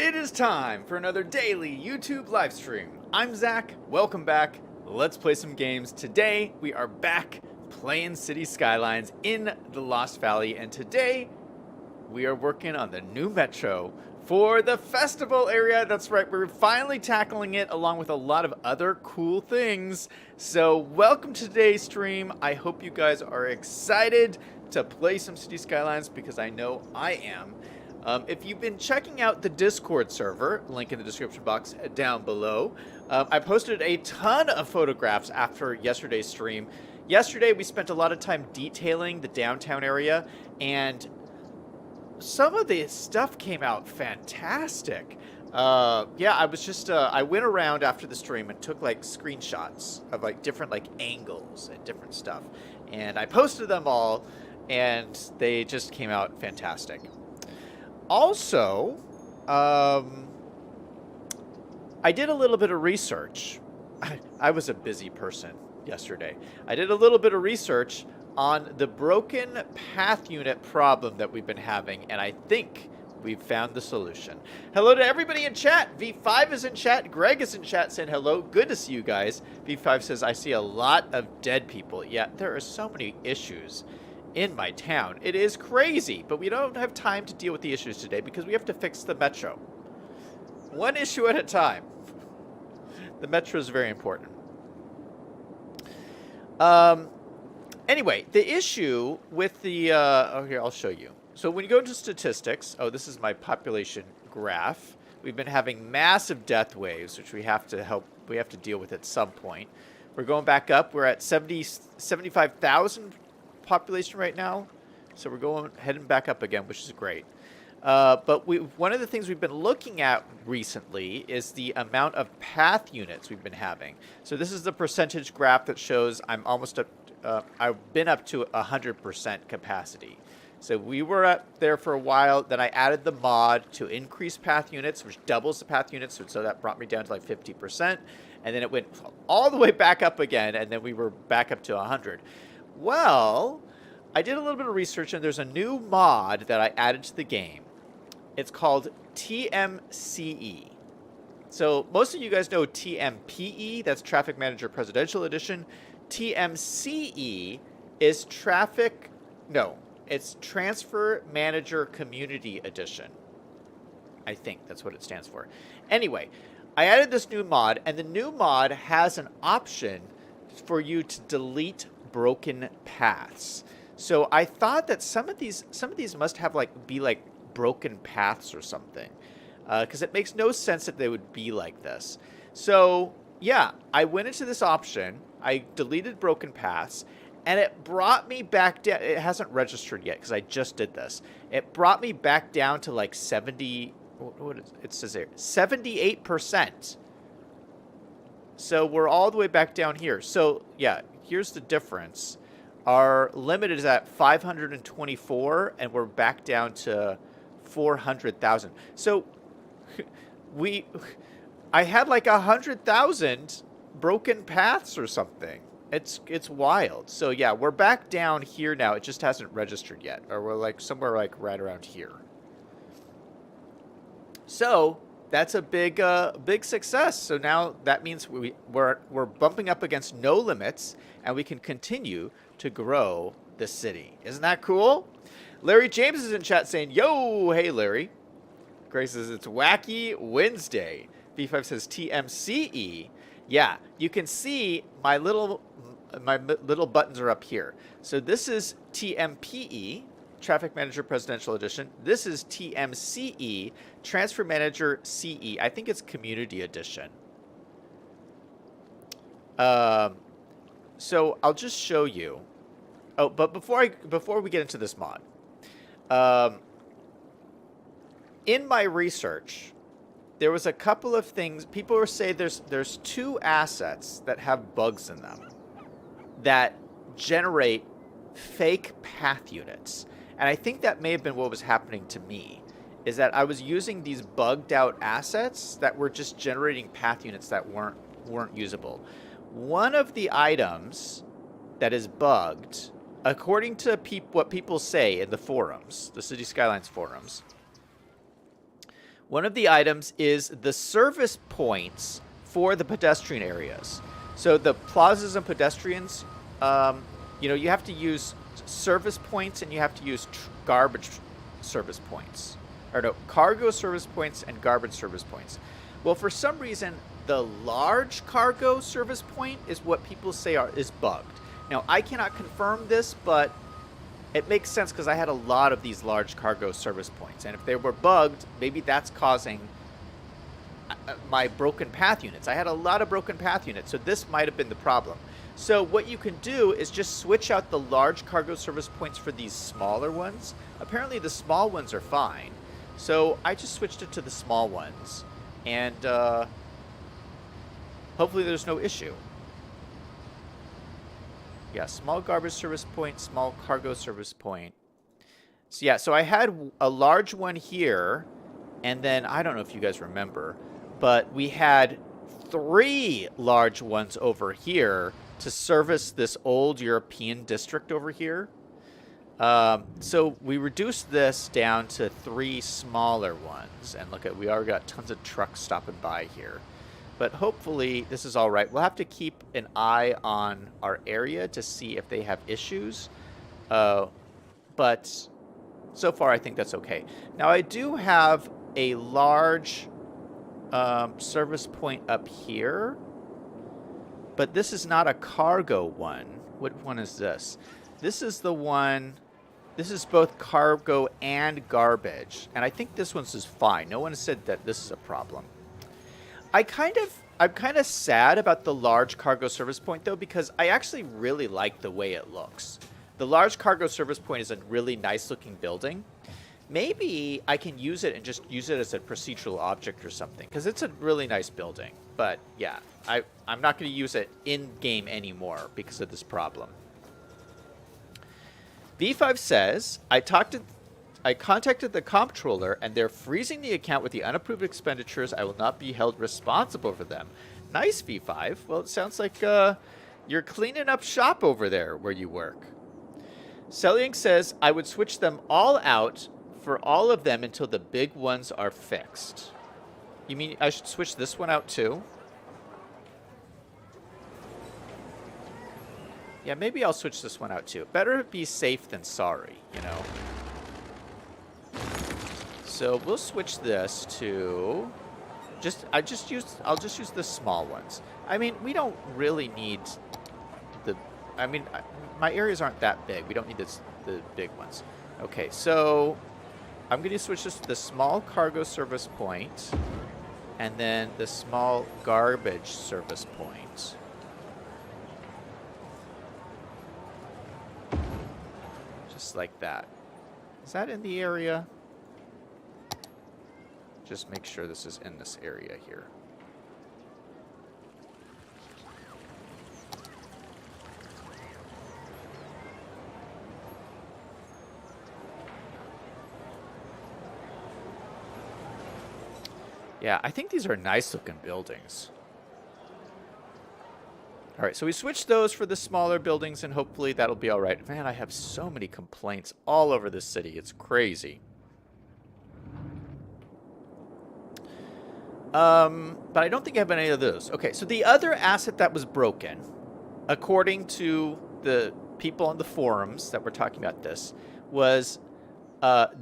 It is time for another daily YouTube live stream. I'm Zach, welcome back. Let's play some games. Today, we are back playing City Skylines in the Lost Valley, and today, we are working on the new metro for the festival area. That's right, we're finally tackling it along with a lot of other cool things. So, welcome to today's stream. I hope you guys are excited to play some City Skylines because I know I am. If you've been checking out the Discord server, link in the description box down below, I posted a ton of photographs after yesterday's stream. Yesterday, we spent a lot of time detailing the downtown area, and some of the stuff came out fantastic. Yeah, I went around after the stream and took like screenshots of like different like angles and different stuff, and I posted them all, and they just came out fantastic. Also, I did a little bit of research. I was a busy person yesterday. I did a little bit of research on the broken path unit problem that we've been having, and I think we've found the solution. Hello to everybody in chat. V5 is in chat. Greg is in chat saying hello. Good to see you guys. V5 says, I see a lot of dead people. Yeah, there are so many issues in my town. It is crazy, but we don't have time to deal with the issues today because we have to fix the metro. One issue at a time. The metro is very important. Anyway, the issue with the, oh, here, I'll show you. So when you go into statistics, oh, this is my population graph. We've been having massive death waves, which we have to deal with at some point. We're going back up. We're at 75,000 population right now, so we're heading back up again, which is great. But one of the things we've been looking at recently is the amount of path units we've been having. So this is the percentage graph that shows I'm almost up. I've been up to 100% capacity. So we were up there for a while. Then I added the mod to increase path units, which doubles the path units. So that brought me down to like 50%, and then it went all the way back up again, and then we were back up to 100. Well, I did a little bit of research, and there's a new mod that I added to the game. It's called TMCE. So most of you guys know TMPE, that's Traffic Manager Presidential Edition. TMCE is it's Transfer Manager Community Edition. I think that's what it stands for. Anyway, I added this new mod, and the new mod has an option for you to delete broken paths. So I thought that some of these must have be broken paths or something, because it makes no sense that they would be like this. So yeah, I went into this option, I deleted broken paths, and it brought me back down. It hasn't registered yet because I just did this. It brought me back down to like 70. What is it says here? 78%. So we're all the way back down here. So yeah, here's the difference. Our limit is at 524, and we're back down to 400,000. So I had like 100,000 broken paths or something. It's wild. So yeah, we're back down here now. It just hasn't registered yet, or we're like somewhere like right around here. So that's a big success. So now that means we're bumping up against no limits, and we can continue to grow the city. Isn't that cool? Larry James is in chat saying, yo, hey, Larry. Grace says, it's Wacky Wednesday. V5 says TMCE. Yeah, you can see my little buttons are up here. So this is TMPE, Traffic Manager Presidential Edition. This is TMCE, Transfer Manager CE. I think it's Community Edition. So I'll just show you. Oh, but before we get into this mod, in my research, there was a couple of things. People were saying there's two assets that have bugs in them that generate fake path units. And I think that may have been what was happening to me, is that I was using these bugged out assets that were just generating path units that weren't usable. One of the items that is bugged, according to what people say in the forums, the City Skylines forums, One of the items is the service points for the pedestrian areas. So the plazas and pedestrians, you have to use service points and you have to use garbage service points. Or no, cargo service points and garbage service points. Well, for some reason, the large cargo service point is what people say is bugged. Now, I cannot confirm this, but it makes sense because I had a lot of these large cargo service points. And if they were bugged, maybe that's causing my broken path units. I had a lot of broken path units, so this might have been the problem. So what you can do is just switch out the large cargo service points for these smaller ones. Apparently the small ones are fine. So I just switched it to the small ones. And hopefully there's no issue. Yeah, small garbage service point, small cargo service point. So yeah, so I had a large one here. And then, I don't know if you guys remember, but we had 3 large ones over here to service this old European district over here. So we reduced this down to 3 smaller ones. And look, we already got tons of trucks stopping by here. But hopefully this is all right. We'll have to keep an eye on our area to see if they have issues. But so far, I think that's okay. Now, I do have a large service point up here. But this is not a cargo one. What one is this? This is the one... This is both cargo and garbage. And I think this one's is fine. No one has said that this is a problem. I'm kind of sad about the large cargo service point, though, because I actually really like the way it looks. The large cargo service point is a really nice-looking building. Maybe I can use it and just use it as a procedural object or something, because it's a really nice building. But, yeah, I'm not going to use it in-game anymore because of this problem. V5 says, I contacted the comptroller, and they're freezing the account with the unapproved expenditures. I will not be held responsible for them. Nice, V5. Well, it sounds like you're cleaning up shop over there where you work. Selling says, I would switch them all out for all of them until the big ones are fixed. You mean I should switch this one out too? Yeah, maybe I'll switch this one out too. Better be safe than sorry, you know. So we'll switch this to I'll just use the small ones. I mean, we don't really need my areas aren't that big. We don't need the big ones. Okay, so I'm going to switch this to the small cargo service point and then the small garbage service point. Just like that. Is that in the area? Just make sure this is in this area here. Yeah, I think these are nice looking buildings. All right, so we switched those for the smaller buildings, and hopefully that'll be all right. Man, I have so many complaints all over the city. It's crazy. But I don't think I have any of those. Okay, so the other asset that was broken, according to the people on the forums that were talking about this, was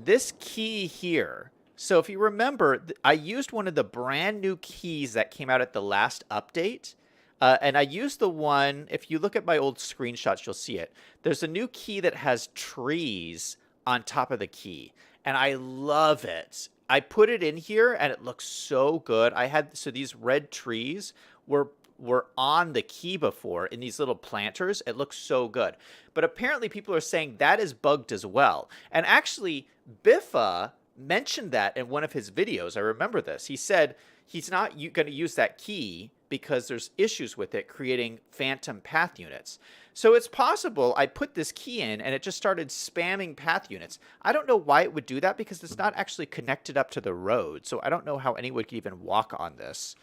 this key here. So if you remember, I used one of the brand new keys that came out at the last update. And I used the one, if you look at my old screenshots, you'll see it. There's a new key that has trees on top of the key. And I love it. I put it in here and it looks so good. So these red trees were on the key before in these little planters. It looks so good. But apparently people are saying that is bugged as well. And actually, Biffa mentioned that in one of his videos. I remember this. He said he's not going to use that key because there's issues with it creating phantom path units. So it's possible I put this key in and it just started spamming path units. I don't know why it would do that because it's not actually connected up to the road. So I don't know how anyone could even walk on this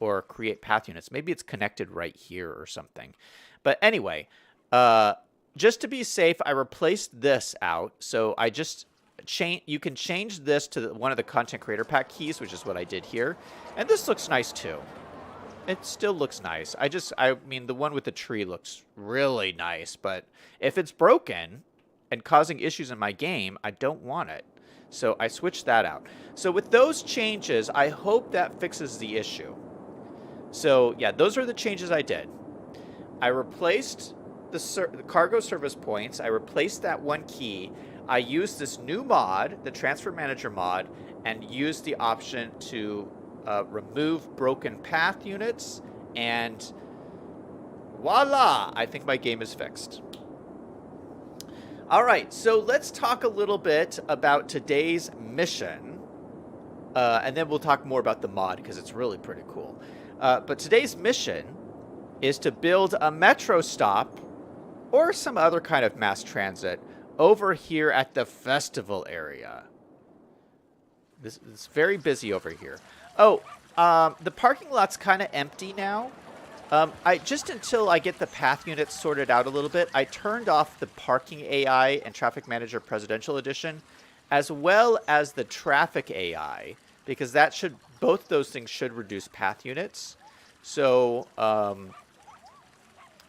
or create path units. Maybe it's connected right here or something. But anyway, just to be safe, I replaced this out. So I just you can change this to one of the content creator pack keys, which is what I did here. And this looks nice too. It still looks nice. I mean, the one with the tree looks really nice, but if it's broken and causing issues in my game, I don't want it. So I switched that out. So with those changes, I hope that fixes the issue. So yeah, those are the changes I did. I replaced the cargo service points. I replaced that one key. I used this new mod, the transfer manager mod, and used the option to remove broken path units, and voila, I think my game is fixed. All right, so let's talk a little bit about today's mission, and then we'll talk more about the mod because it's really pretty cool. But today's mission is to build a metro stop or some other kind of mass transit over here at the festival area. This is very busy over here. Oh, the parking lot's kind of empty now. Just until I get the path units sorted out a little bit, I turned off the parking AI and Traffic Manager Presidential Edition, as well as the traffic AI, because both those things should reduce path units. So,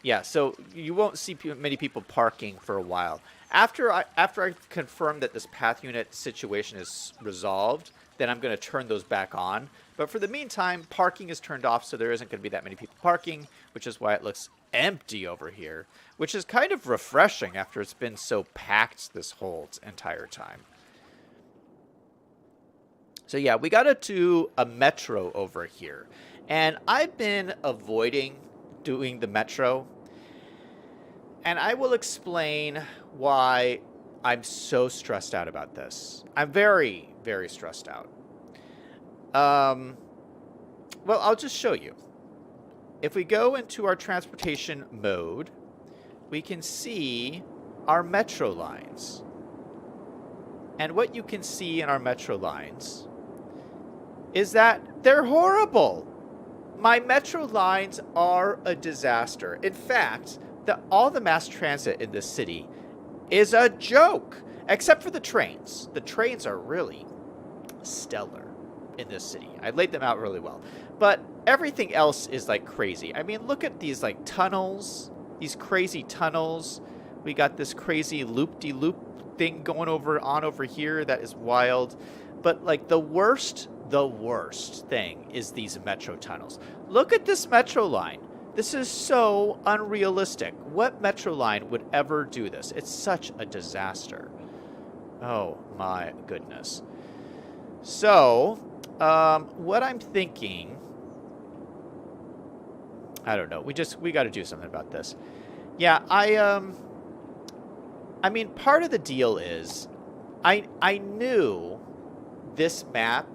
yeah, so you won't see many people parking for a while. After I confirm that this path unit situation is resolved, then I'm going to turn those back on. But for the meantime, parking is turned off, so there isn't going to be that many people parking, which is why it looks empty over here, which is kind of refreshing after it's been so packed this whole entire time. So yeah, we got to do a metro over here. And I've been avoiding doing the metro. And I will explain why I'm so stressed out about this. I'm very, very stressed out. Well, I'll just show you. If we go into our transportation mode, we can see our metro lines. And what you can see in our metro lines is that they're horrible. My metro lines are a disaster. In fact, all the mass transit in this city is a joke, except for the trains. The trains are really stellar in this city. I laid them out really well. But everything else is like crazy. I mean, look at these like tunnels, these crazy tunnels. We got this crazy loop-de-loop thing going on over here that is wild. But like the worst thing is these metro tunnels. Look at this metro line. This is so unrealistic. What metro line would ever do this? It's such a disaster. Oh my goodness. So, what I'm thinking, I don't know. We got to do something about this. Yeah, I mean, part of the deal is I knew this map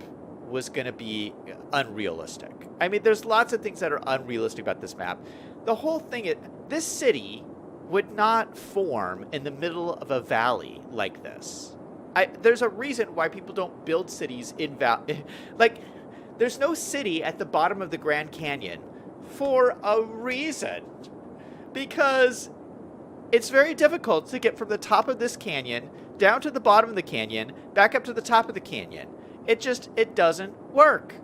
was going to be unrealistic. I mean, there's lots of things that are unrealistic about this map. The whole thing, this city would not form in the middle of a valley like this. There's a reason why people don't build cities in valley. Like, there's no city at the bottom of the Grand Canyon for a reason. Because it's very difficult to get from the top of this canyon down to the bottom of the canyon, back up to the top of the canyon. It doesn't work.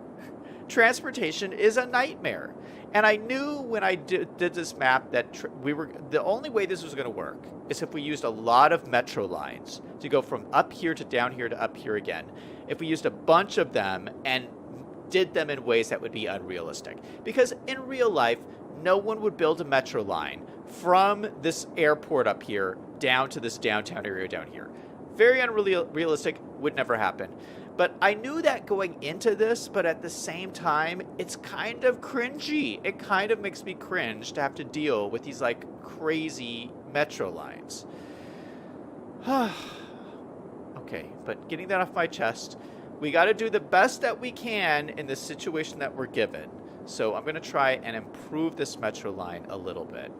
Transportation is a nightmare. And I knew when I did this map that the only way this was going to work is if we used a lot of metro lines to go from up here to down here to up here again. If we used a bunch of them and did them in ways that would be unrealistic. Because in real life, no one would build a metro line from this airport up here down to this downtown area down here. Very unrealistic, would never happen. But I knew that going into this, but at the same time, it's kind of cringy. It kind of makes me cringe to have to deal with these like crazy metro lines. Okay, but getting that off my chest, we got to do the best that we can in the situation that we're given. So I'm going to try and improve this metro line a little bit.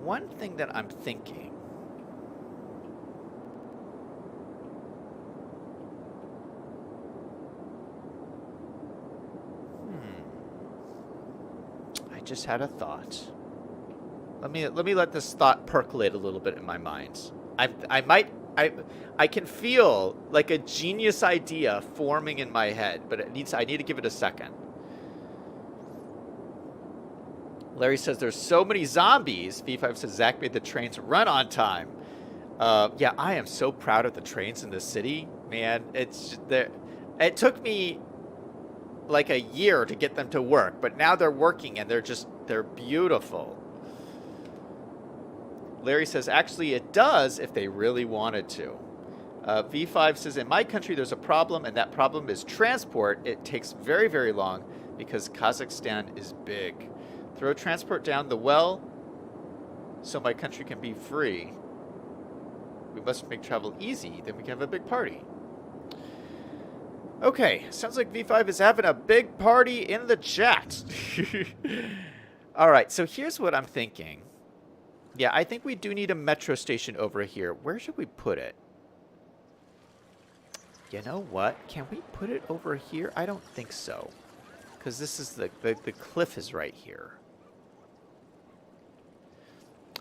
One thing that I'm thinking, I just had a thought. Let me let this thought percolate a little bit in my mind. I can feel like a genius idea forming in my head, but I need to give it a second. Larry says there's so many zombies. V5 says Zach made the trains run on time. Yeah, I am so proud of the trains in this city, man. It's there. It took me like a year to get them to work, but now they're working and they're beautiful. Larry says actually it does if they really wanted to. V5 says in my country there's a problem, and that problem is transport. It takes very, very long because Kazakhstan is big. Throw transport down the well so my country can be free. We must make travel easy, then we can have a big party. Okay, sounds like V5 is having a big party in the chat. All right, so here's what I'm thinking. Yeah, I think we do need a metro station over here. Where should we put it? You know what? Can we put it over here? I don't think so. Because this is the cliff is right here.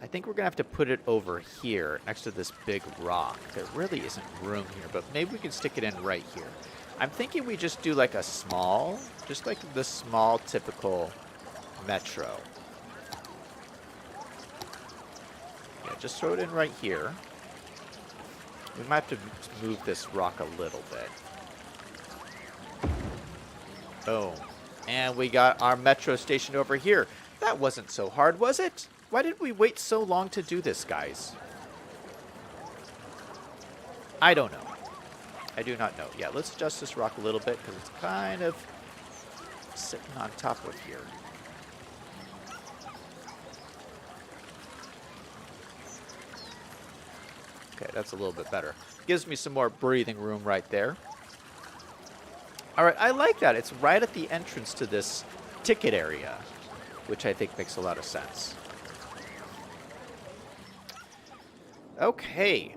I think we're going to have to put it over here next to this big rock. There really isn't room here, but maybe we can stick it in right here. I'm thinking we just do like a small, just like the small typical metro. Yeah, just throw it in right here. We might have to move this rock a little bit. Boom. And we got our metro station over here. That wasn't so hard, was it? Why did we wait so long to do this, guys? I don't know. I do not know. Yeah, let's adjust this rock a little bit because it's kind of sitting on top of here. Okay, that's a little bit better. Gives me some more breathing room right there. All right, I like that. It's right at the entrance to this ticket area, which I think makes a lot of sense. Okay,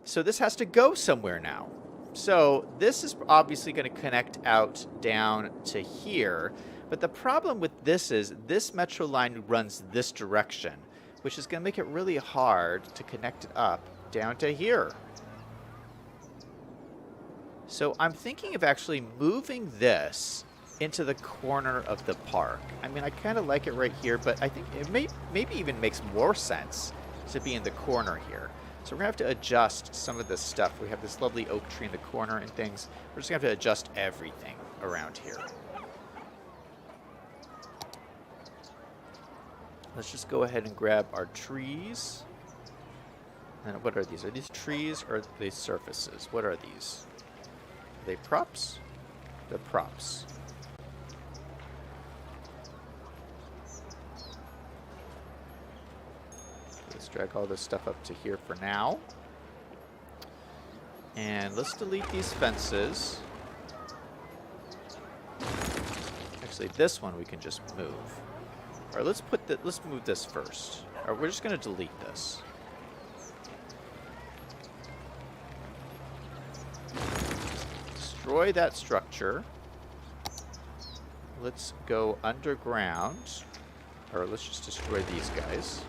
so this has to go somewhere now. So this is obviously going to connect out down to here, but the problem with this is this metro line runs this direction, which is going to make it really hard to connect it up down to here. So I'm thinking of actually moving this into the corner of the park. I mean, I kind of like it right here, but I think it maybe even makes more sense to be in the corner here. So we're going to have to adjust some of this stuff. We have this lovely oak tree in the corner and things. We're just going to have to adjust everything around here. Let's just go ahead and grab our trees. And what are these? Are these trees or are they surfaces? What are these? Are they props? They're props. Let's drag all this stuff up to here for now. And let's delete these fences. Actually, this one we can just move. Or let's move this first. Or we're just going to delete this. Destroy that structure. Let's go underground. Or let's just destroy these guys.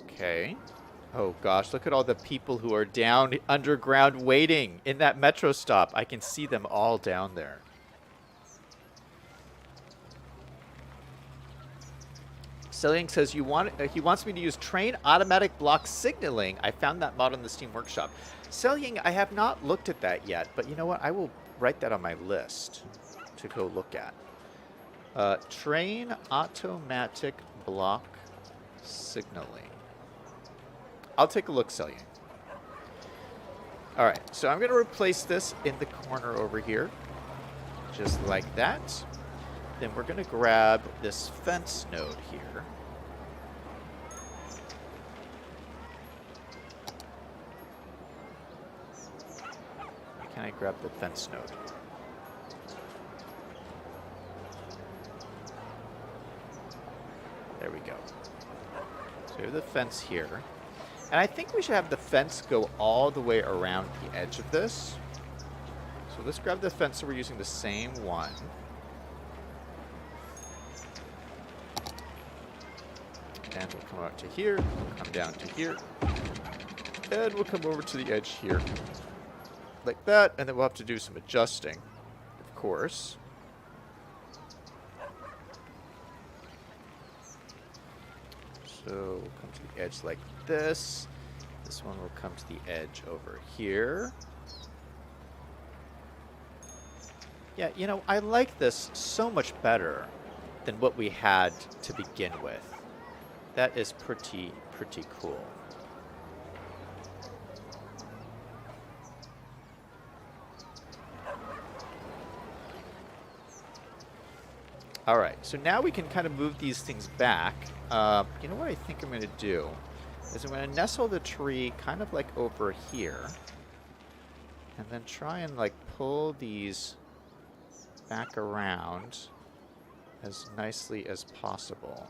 Okay. Oh gosh, look at all the people who are down underground waiting in that metro stop. I can see them all down there. Selling says he wants me to use train automatic block signaling. I found that mod on the Steam Workshop. Selling, I have not looked at that yet, but you know what? I will write that on my list to go look at. Train automatic block signaling. I'll take a look, Celia. All right, so I'm going to replace this in the corner over here, just like that. Then we're going to grab this fence node here. Can I grab the fence node? There we go. So we have the fence here. And I think we should have the fence go all the way around the edge of this. So let's grab the fence so we're using the same one. And we'll come out to here, we'll come down to here, and we'll come over to the edge here. Like that, and then we'll have to do some adjusting, of course. So we'll come to the edge like this. This one will come to the edge over here. Yeah, you know, I like this so much better than what we had to begin with. That is pretty cool. All right, so now we can kind of move these things back. You know what I think I'm going to do is I'm going to nestle the tree kind of like over here, and then try and like pull these back around as nicely as possible.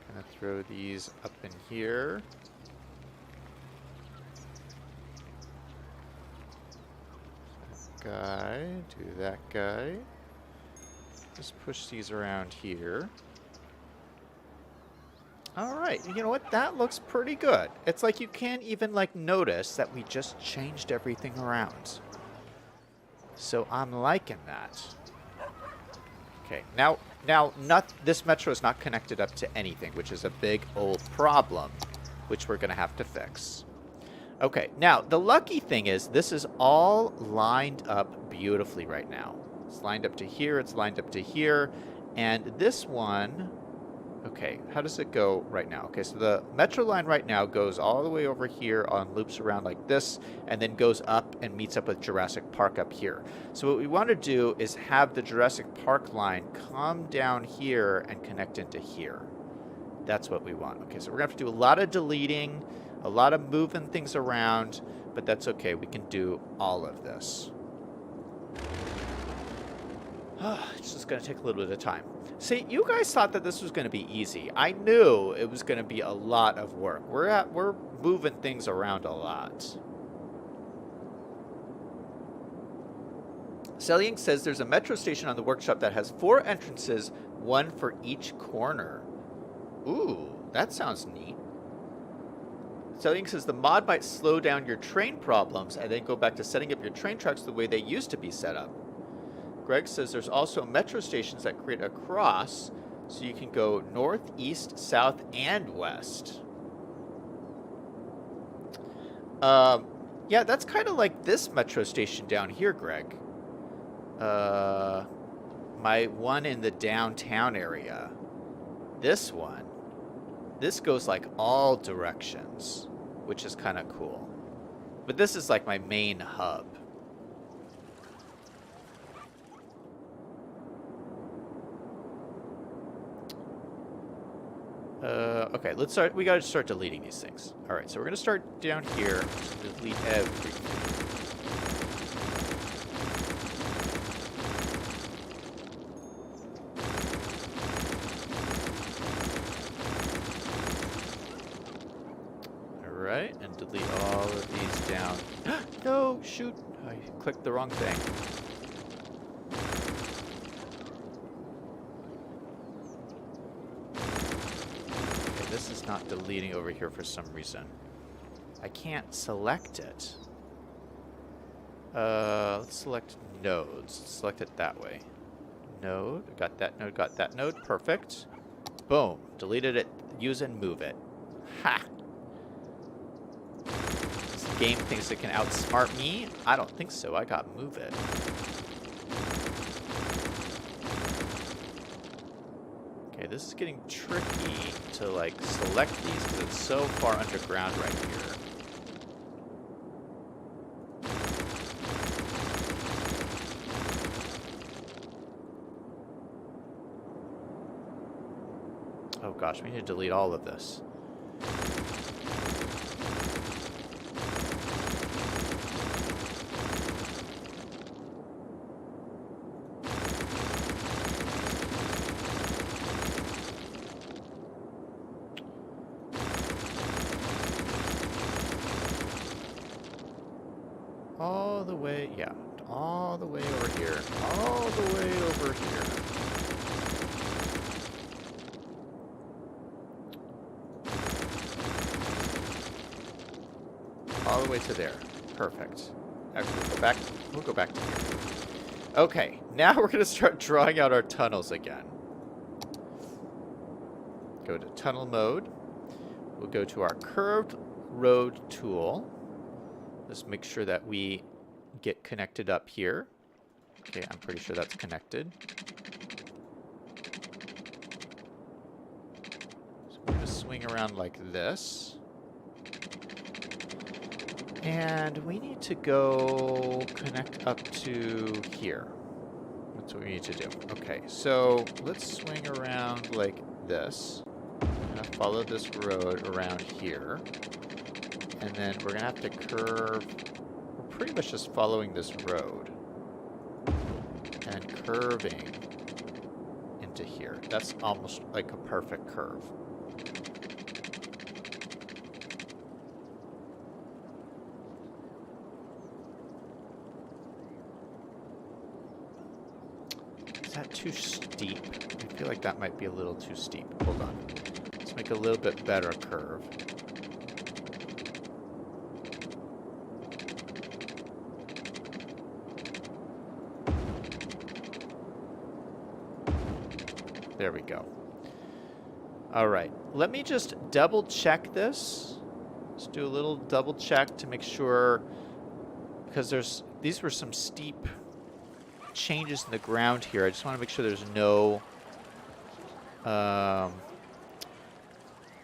Gonna throw these up in here. That guy, do that guy. Just push these around here. Alright, you know what? That looks pretty good. It's like you can't even like notice that we just changed everything around. So I'm liking that. Okay, now this metro is not connected up to anything, which is a big old problem, which we're going to have to fix. Okay, now the lucky thing is this is all lined up beautifully right now. It's lined up to here, it's lined up to here, and this one... Okay, how does it go right now? Okay, so the metro line right now goes all the way over here on loops around like this, and then goes up and meets up with Jurassic Park up here. So what we want to do is have the Jurassic Park line come down here and connect into here. That's what we want. Okay, so we're going to have to do a lot of deleting, a lot of moving things around, but that's okay. We can do all of this. It's just going to take a little bit of time. See, you guys thought that this was going to be easy. I knew it was going to be a lot of work. We're moving things around a lot. Selling says there's a metro station on the workshop that has 4 entrances, 1 for each corner. Ooh, that sounds neat. Selling says the mod might slow down your train problems and then go back to setting up your train tracks the way they used to be set up. Greg says there's also metro stations that create a cross so you can go north, east, south, and west. Yeah, that's kind of like this metro station down here, Greg. My one in the downtown area. This one. This goes like all directions, which is kind of cool. But this is like my main hub. Okay, let's start. We gotta start deleting these things. Alright, so we're gonna start down here. Delete everything. Alright, and delete all of these down. No, shoot! I clicked the wrong thing. This is not deleting over here for some reason. I can't select it. Let's select nodes. Let's select it that way. Node. Got that node, got that node. Perfect. Boom. Deleted it. Use and move it. Ha! This game thinks it can outsmart me? I don't think so. I got move it. Okay, this is getting tricky to like select these because it's so far underground right here. Oh gosh, we need to delete all of this. the way, yeah, all the way over here, all the way over here. All the way to there. Perfect. Actually, we'll go back to here. Okay, now we're going to start drawing out our tunnels again. Go to tunnel mode. We'll go to our curved road tool. Let's make sure that we get connected up here. Okay, I'm pretty sure that's connected. So we're going to swing around like this. And we need to go connect up to here. That's what we need to do. Okay, so let's swing around like this. I'm going to follow this road around here. And then we're going to have to curve. We're pretty much just following this road. And curving into here. That's almost like a perfect curve. Is that too steep? I feel like that might be a little too steep. Hold on. Let's make a little bit better curve. There we go. All right. Let me just double check this. Let's do a little double check to make sure, because these were some steep changes in the ground here. I just want to make sure there's no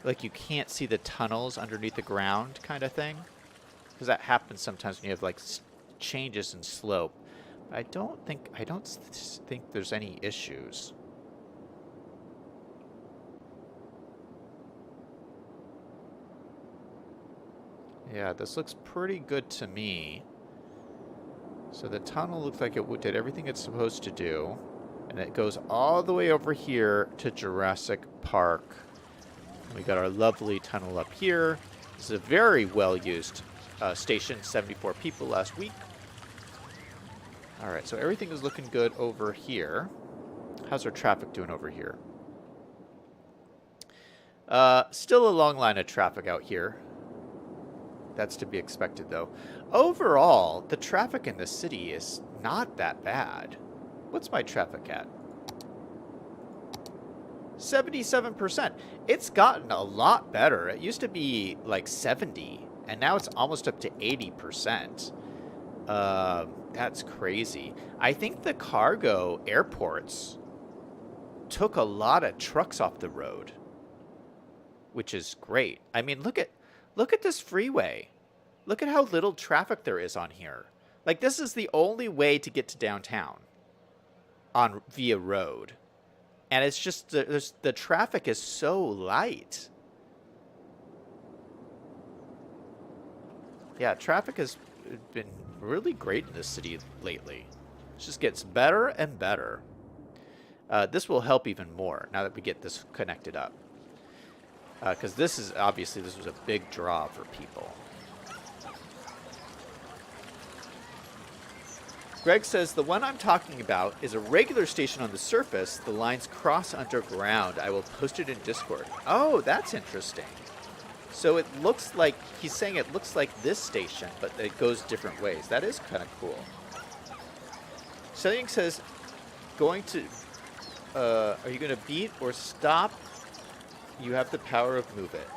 like you can't see the tunnels underneath the ground kind of thing, because that happens sometimes when you have like changes in slope. But I don't think there's any issues. Yeah, this looks pretty good to me. So the tunnel looks like it did everything it's supposed to do. And it goes all the way over here to Jurassic Park. And we got our lovely tunnel up here. This is a very well-used station. 74 people last week. All right, so everything is looking good over here. How's our traffic doing over here? Still a long line of traffic out here. That's to be expected, though. Overall, the traffic in the city is not that bad. What's my traffic at? 77%. It's gotten a lot better. It used to be like 70, and now it's almost up to 80%. That's crazy. I think the cargo airports took a lot of trucks off the road, which is great. I mean, look at this freeway. Look at how little traffic there is on here. Like, this is the only way to get to downtown via road. And it's just, the traffic is so light. Yeah, traffic has been really great in this city lately. It just gets better and better. This will help even more now that we get this connected up. Because this was a big draw for people. Greg says, the one I'm talking about is a regular station on the surface. The lines cross underground. I will post it in Discord. Oh, that's interesting. So it looks like, he's saying it looks like this station, but it goes different ways. That is kind of cool. Selling says, are you going to beat or stop? You have the power of move it.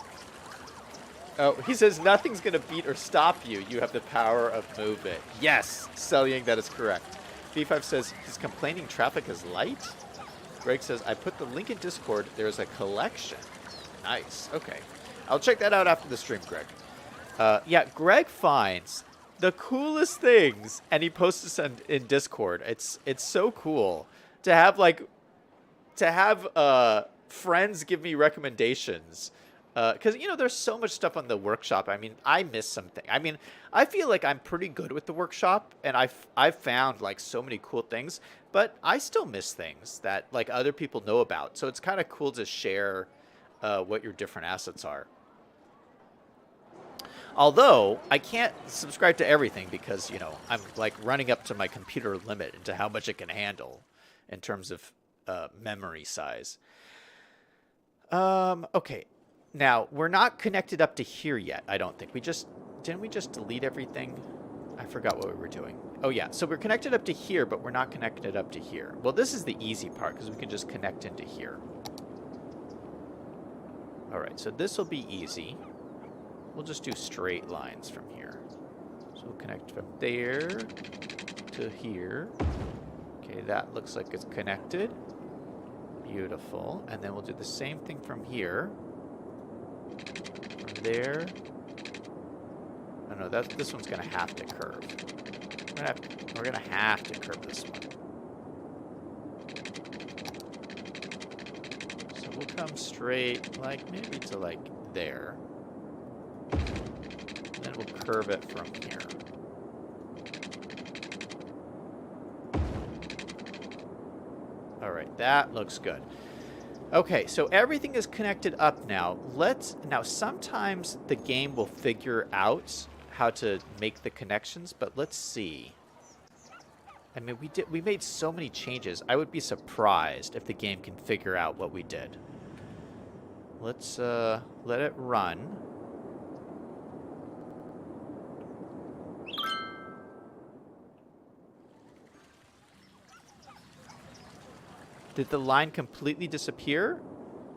Oh, he says nothing's going to beat or stop you. You have the power of move it. Yes, Selying, that is correct. B5 says he's complaining traffic is light. Greg says, I put the link in Discord. There's a collection. Nice. Okay. I'll check that out after the stream, Greg. Yeah, Greg finds the coolest things, and he posts this in Discord. It's so cool to have, friends give me recommendations. Because, there's so much stuff on the workshop. I mean, I miss something. I mean, I feel like I'm pretty good with the workshop, and I've found, so many cool things. But I still miss things that, other people know about. So it's kind of cool to share what your different assets are. Although, I can't subscribe to everything because, you know, I'm like running up to my computer limit into how much it can handle in terms of memory size. Okay. Now, we're not connected up to here yet, I don't think. Didn't we just delete everything? I forgot what we were doing. Oh, yeah. So we're connected up to here, but we're not connected up to here. Well, this is the easy part because we can just connect into here. All right. So this will be easy. We'll just do straight lines from here. So we'll connect from there to here. Okay, that looks like it's connected. Beautiful. And then we'll do the same thing from here. From there. Oh no, this one's gonna have to curve. We're gonna have to curve this one. So we'll come straight, like maybe to like there. Then we'll curve it from here. All right, that looks good. Okay, so everything is connected up now. Now sometimes the game will figure out how to make the connections, but let's see. I mean, we made so many changes. I would be surprised if the game can figure out what we did. Let's let it run. Did the line completely disappear?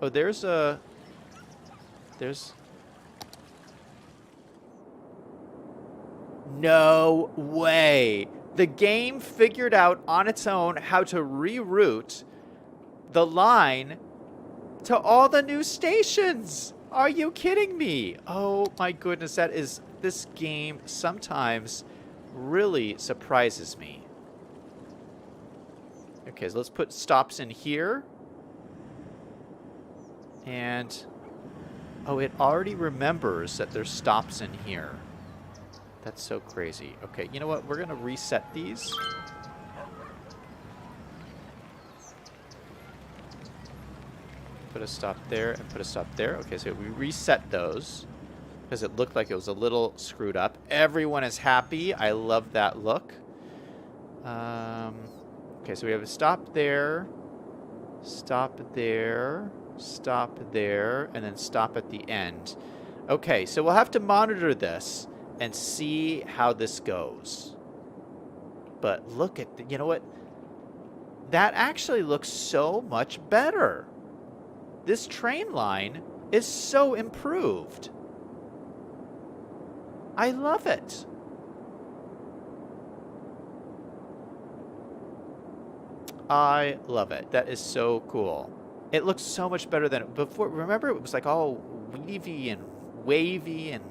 Oh, there's... No way! The game figured out on its own how to reroute the line to all the new stations! Are you kidding me? Oh my goodness, this game sometimes really surprises me. Okay, so let's put stops in here. And, oh, it already remembers that there's stops in here. That's so crazy. Okay, you know what? We're going to reset these. Put a stop there and put a stop there. Okay, so we reset those because it looked like it was a little screwed up. Everyone is happy. I love that look. Okay, so we have a stop there, stop there, stop there, and then stop at the end. Okay, so we'll have to monitor this and see how this goes. But look at, you know what? That actually looks so much better. This train line is so improved. I love it. I love it. That is so cool. It looks so much better than before. Remember, it was like all weavy and wavy, and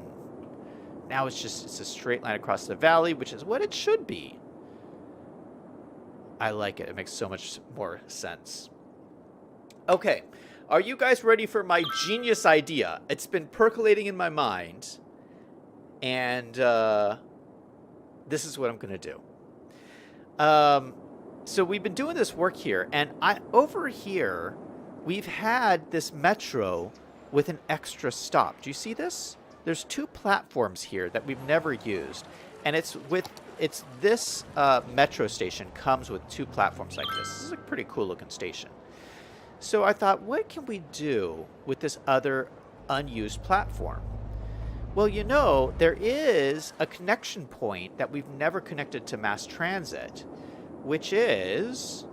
now it's a straight line across the valley, which is what it should be. I like it. It makes so much more sense. Okay, are you guys ready for my genius idea? It's been percolating in my mind, and this is what I'm going to do. So we've been doing this work here, and over here, we've had this metro with an extra stop. Do you see this? There's two platforms here that we've never used, and this metro station comes with two platforms like this. This is a pretty cool looking station. So I thought, what can we do with this other unused platform? Well, you know, there is a connection point that we've never connected to mass transit, which is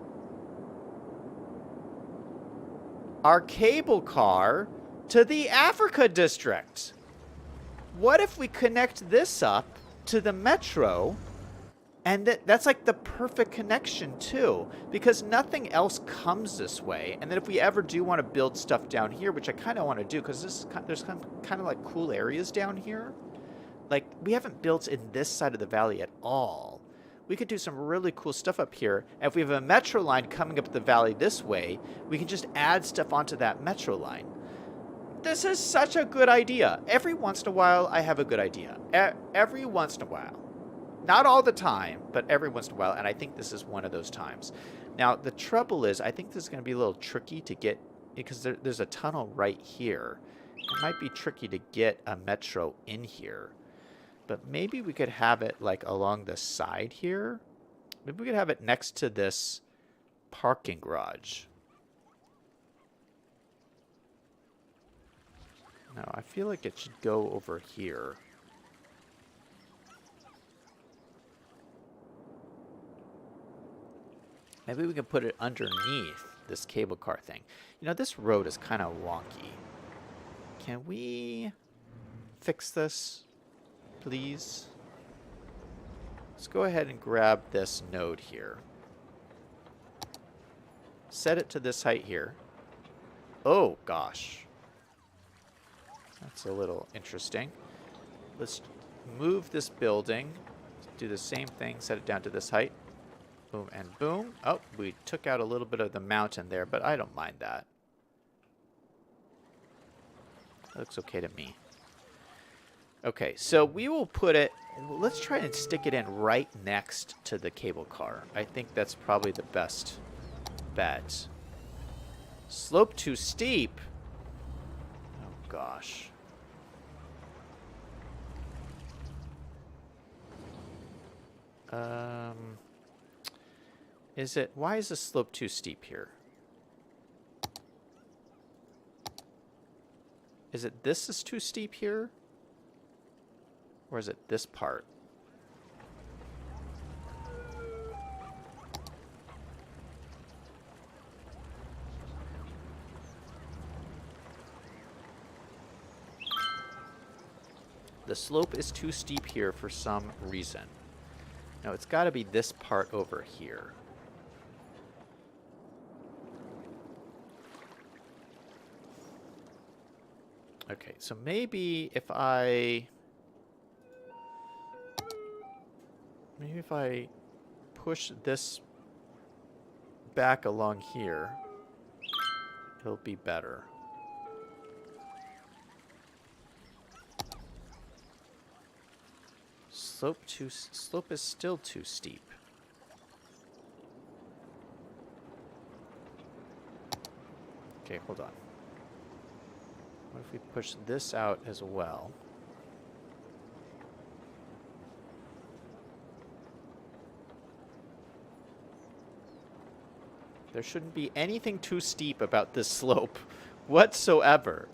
our cable car to the Africa district. What if we connect this up to the metro? And that's like the perfect connection too, because nothing else comes this way. And then if we ever do want to build stuff down here, which I kind of want to do, because there's kind of like cool areas down here. Like, we haven't built in this side of the valley at all. We could do some really cool stuff up here. And if we have a metro line coming up the valley this way, we can just add stuff onto that metro line. This is such a good idea. Every once in a while, I have a good idea. Every once in a while. Not all the time, but every once in a while, and I think this is one of those times. Now, the trouble is, I think this is going to be a little tricky to get, because there's a tunnel right here. It might be tricky to get a metro in here. But maybe we could have it like along the side here. Maybe we could have it next to this parking garage. No, I feel like it should go over here. Maybe we can put it underneath this cable car thing. You know, this road is kind of wonky. Can we fix this, please? Let's go ahead and grab this node here. Set it to this height here. Oh, gosh. That's a little interesting. Let's move this building. Do the same thing. Set it down to this height. Boom and boom. Oh, we took out a little bit of the mountain there, but I don't mind that. That looks okay to me. Okay, so we will put it... Let's try and stick it in right next to the cable car. I think that's probably the best bet. Slope too steep. Oh, gosh. Is it... Why is the slope too steep here? Is it this is too steep here? Or is it this part? The slope is too steep here for some reason. No, it's got to be this part over here. Okay, so maybe if I... Maybe if I push this back along here, it'll be better. Slope is still too steep. Okay, hold on. What if we push this out as well? There shouldn't be anything too steep about this slope whatsoever.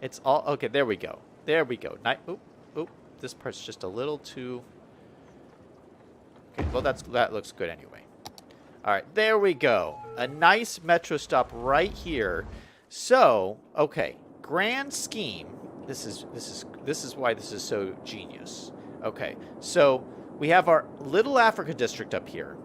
It's all... Okay, there we go. There we go. Oop, oop. This part's just a little too... Okay, well, that looks good anyway. All right, there we go. A nice metro stop right here. So, okay, grand scheme. This is why this is so genius. Okay, so we have our little Africa district up here.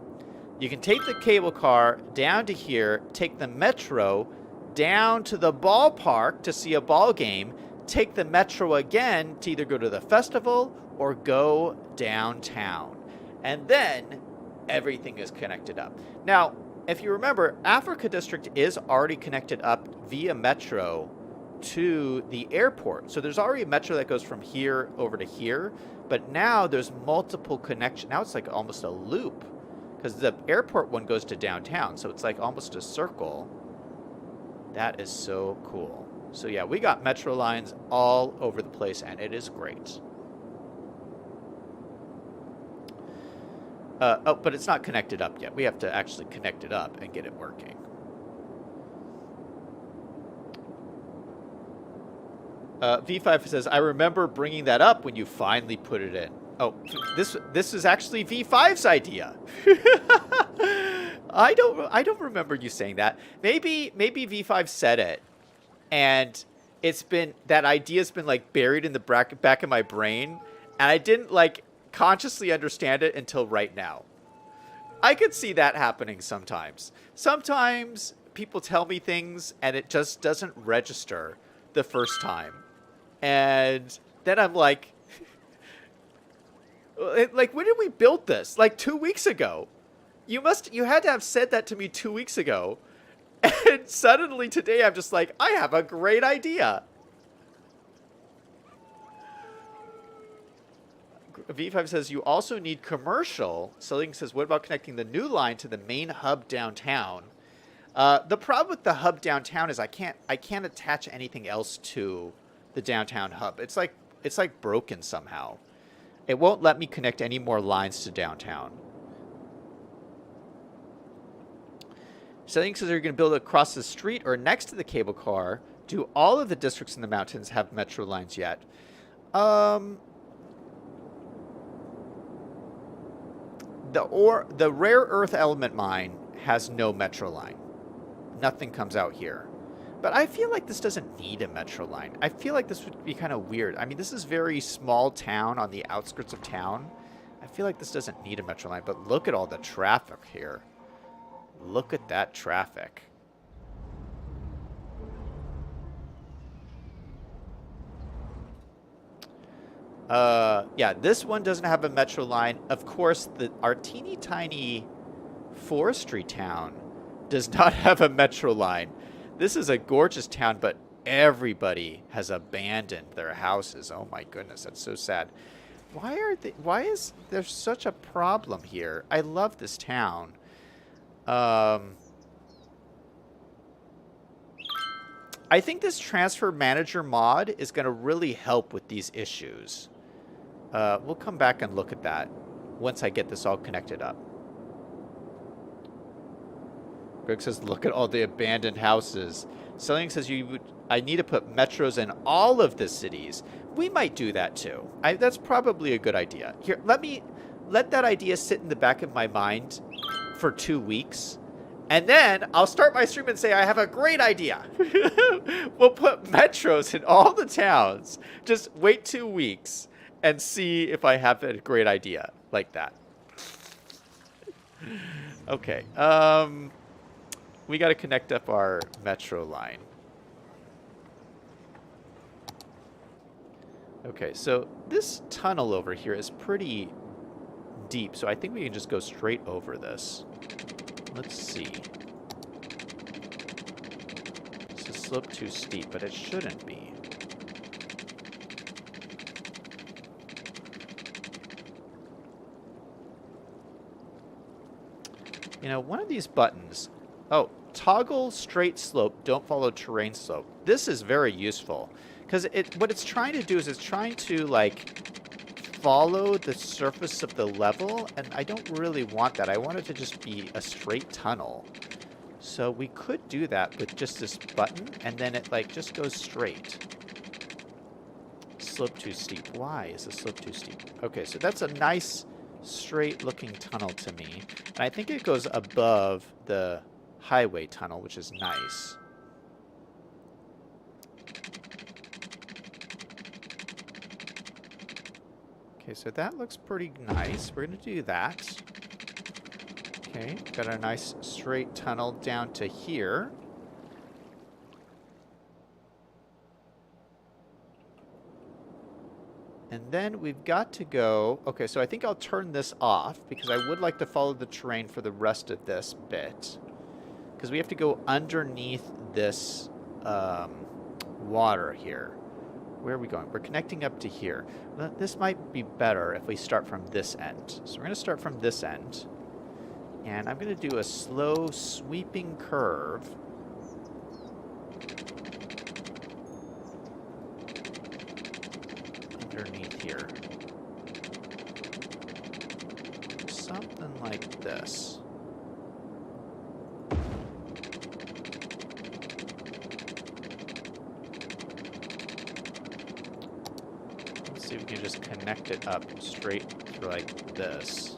You can take the cable car down to here, take the metro down to the ballpark to see a ball game, take the metro again to either go to the festival or go downtown. And then everything is connected up. Now, if you remember, Africa District is already connected up via metro to the airport. So there's already a metro that goes from here over to here, but now there's multiple connections. Now it's like almost a loop because the airport one goes to downtown. So it's like almost a circle. That is so cool. So yeah, we got metro lines all over the place and it is great. Oh, but it's not connected up yet. We have to actually connect it up and get it working. V5 says, I remember bringing that up when you finally put it in. Oh, this is actually V5's idea. I don't remember you saying that. Maybe V5 said it, and that idea's been like buried in the back of my brain, and I didn't like consciously understand it until right now. I could see that happening sometimes. Sometimes people tell me things and it just doesn't register the first time. And then I'm like, when did we build this? Like 2 weeks ago. You had to have said that to me 2 weeks ago. And suddenly today I'm just like, I have a great idea. V5 says, you also need commercial. Selling says, what about connecting the new line to the main hub downtown? The problem with the hub downtown is I can't attach anything else to the downtown hub. It's like broken somehow. It won't let me connect any more lines to downtown. Settings says you're going to build across the street or next to the cable car. Do all of the districts in the mountains have metro lines yet? The rare earth element mine has no metro line. Nothing comes out here. But I feel like this doesn't need a metro line. I feel like this would be kind of weird. I mean, this is very small town on the outskirts of town. I feel like this doesn't need a metro line, but look at all the traffic here. Look at that traffic. Yeah, this one doesn't have a metro line. Of course, our teeny tiny forestry town does not have a metro line. This is a gorgeous town, but everybody has abandoned their houses. Oh my goodness, that's so sad. Why is there such a problem here? I love this town. I think this transfer manager mod is going to really help with these issues. We'll come back and look at that once I get this all connected up. Greg says, look at all the abandoned houses. Selling says, I need to put metros in all of the cities. We might do that too. That's probably a good idea. Here, let that idea sit in the back of my mind for 2 weeks. And then I'll start my stream and say, I have a great idea. We'll put metros in all the towns. Just wait 2 weeks and see if I have a great idea like that. Okay. We got to connect up our metro line. Okay, so this tunnel over here is pretty deep, so I think we can just go straight over this. Let's see. It's a slope too steep, but it shouldn't be. You know, one of these buttons... Oh, toggle straight slope, don't follow terrain slope. This is very useful. Because what it's trying to do is it's trying to, like, follow the surface of the level, and I don't really want that. I want it to just be a straight tunnel. So we could do that with just this button, and then it, like, just goes straight. Slope too steep. Why is the slope too steep? Okay, so that's a nice, straight-looking tunnel to me. And I think it goes above the highway tunnel, which is nice. Okay, so that looks pretty nice. We're going to do that. Okay, got a nice straight tunnel down to here. And then we've got to go... Okay, so I think I'll turn this off because I would like to follow the terrain for the rest of this bit. Because we have to go underneath this water here. Where are we going? We're connecting up to here. This might be better if we start from this end. So we're going to start from this end. And I'm going to do a slow sweeping curve. Underneath here. Something like this. Let's see if we can just connect it up straight through like this.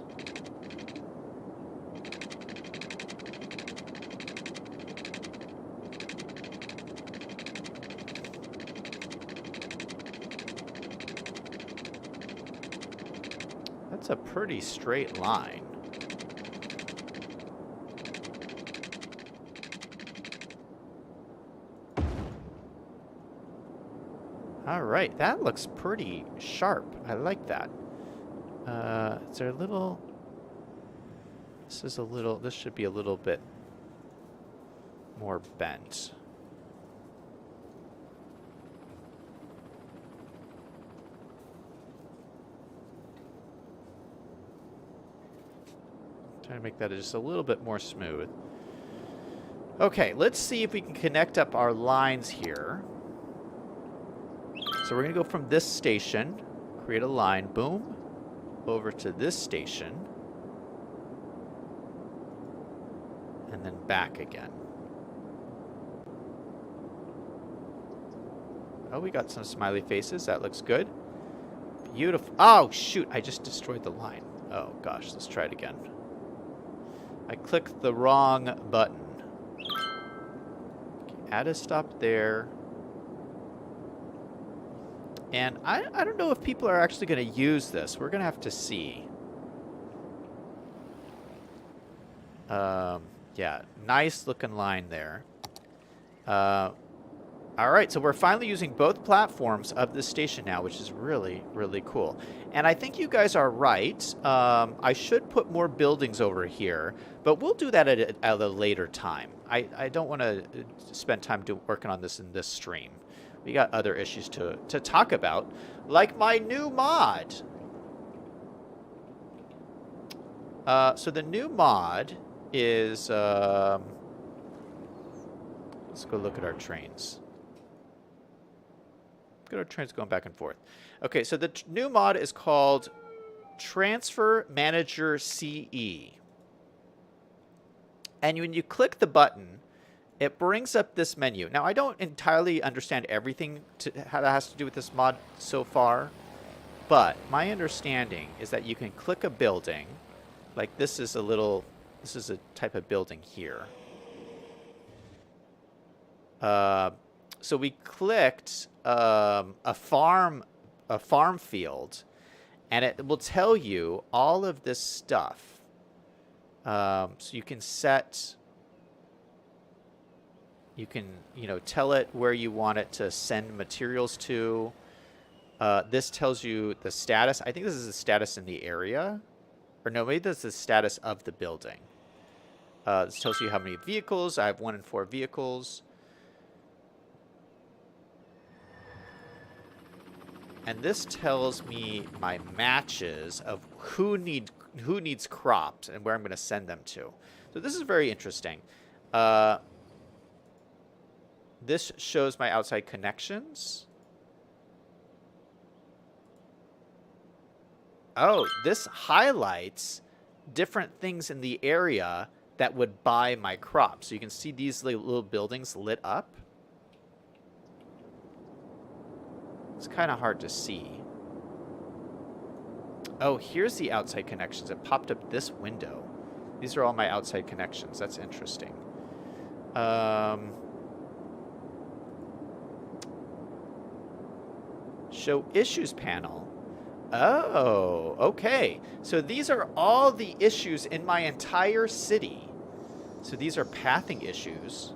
That's a pretty straight line. All right, that looks pretty sharp. I like that. Is there a little... This should be a little bit more bent. Trying to make that just a little bit more smooth. Okay, let's see if we can connect up our lines here. So we're going to go from this station, create a line, boom. over to this station. And then back again. Oh, we got some smiley faces. That looks good. Beautiful. Oh, shoot. I just destroyed the line. Oh, gosh. Let's try it again. I clicked the wrong button. Okay, add a stop there. And I don't know if people are actually going to use this. We're going to have to see. Yeah, nice looking line there. All right, so we're finally using both platforms of this station now, which is really, really cool. And I think you guys are right. I should put more buildings over here, but we'll do that at a later time. I don't want to spend time working on this in this stream. We got other issues to talk about, like my new mod. So the new mod is... let's go look at our trains. Look at our trains going back and forth. Okay, so the new mod is called Transfer Manager CE. And when you click the button, it brings up this menu. Now, I don't entirely understand everything how that has to do with this mod so far, but my understanding is that you can click a building, like this is a type of building here. So we clicked a farm field, and it will tell you all of this stuff. So you can set, tell it where you want it to send materials to. This tells you the status. I think this is the status in the area. Or no, maybe that's the status of the building. This tells you how many vehicles. I have 1 in 4 vehicles. And this tells me my matches of who needs crops and where I'm going to send them to. So this is very interesting. This shows my outside connections. Oh, this highlights different things in the area that would buy my crops. So you can see these little buildings lit up. It's kind of hard to see. Oh, here's the outside connections. It popped up this window. These are all my outside connections. That's interesting. Show issues panel. Oh, okay. So these are all the issues in my entire city. So these are pathing issues.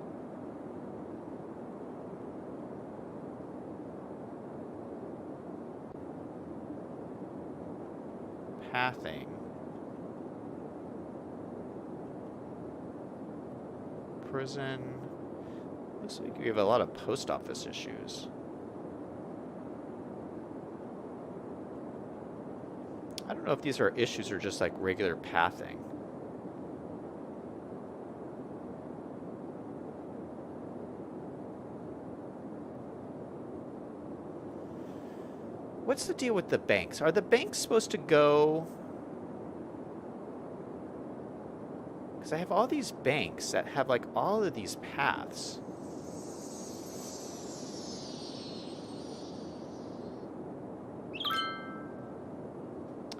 Pathing. Prison. Looks like we have a lot of post office issues. I don't know if these are issues or just like regular pathing. What's the deal with the banks? Are the banks supposed to go... Because I have all these banks that have like all of these paths.